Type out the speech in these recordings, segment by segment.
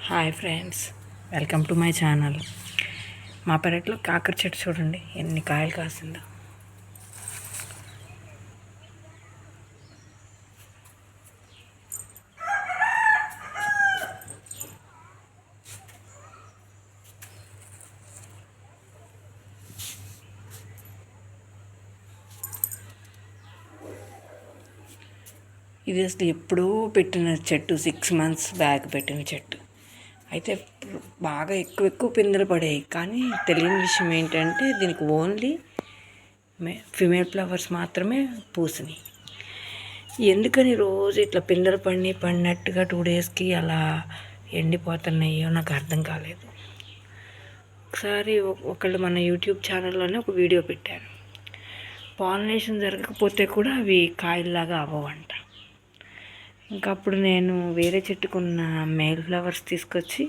Hi friends, welcome to my channel. మా పెరట్లో కాకర చెట్టు చూడండి ఎన్ని కాయలు కాసిందో. ఇది అసలు ఎప్పుడూ పెట్టిన చెట్టు, 6 months బ్యాక్ పెట్టిన చెట్టు. అయితే బాగా ఎక్కువ పిందెలు పడాయి. కానీ తెలియని విషయం ఏంటంటే దీనికి ఓన్లీ ఫిమేల్ ఫ్లవర్స్ మాత్రమే పూసినాయి. ఎందుకని రోజు ఇట్లా పిందెలు పడినట్టుగా 2 daysకి అలా ఎండిపోతున్నాయో నాకు అర్థం కాలేదు. ఒకసారి ఒకళ్ళు మన యూట్యూబ్ ఛానల్లోనే ఒక వీడియో పెట్టారు. పాలినేషన్ జరగకపోతే కూడా అవి కాయల్లాగా అవ్వవంట. ఇంకా అప్పుడు నేను వేరే చెట్టుకున్న మేల్ ఫ్లవర్స్ తీసుకొచ్చి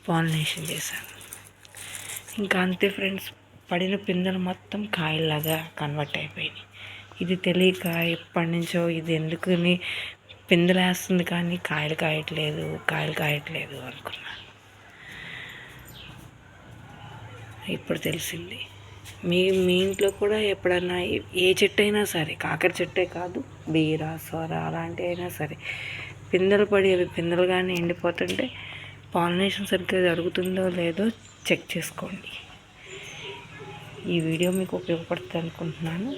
పాలినేషన్ చేశాను. ఇంకా అంతే ఫ్రెండ్స్, పడిన పిందెలు మొత్తం కాయల్లాగా కన్వర్ట్ అయిపోయినాయి. ఇది తెలియక ఎప్పటి నుంచో ఇది ఎందుకని పిందెలు వేస్తుంది కానీ కాయలు కాయట్లేదు అనుకున్నాను. ఇప్పుడు తెలిసింది. మీ ఇంట్లో కూడా ఎప్పుడన్నా ఏ చెట్టు అయినా సరే, కాకర చెట్టే కాదు, బీర, సొర అలాంటివి అయినా సరే, పిందెలు పడి అవి పిందెలు కానీ ఎండిపోతుంటే పాలినేషన్ సరిగ్గా జరుగుతుందో లేదో చెక్ చేసుకోండి. ఈ వీడియో మీకు ఉపయోగపడుతుంది అనుకుంటున్నాను.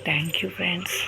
Thank you friends.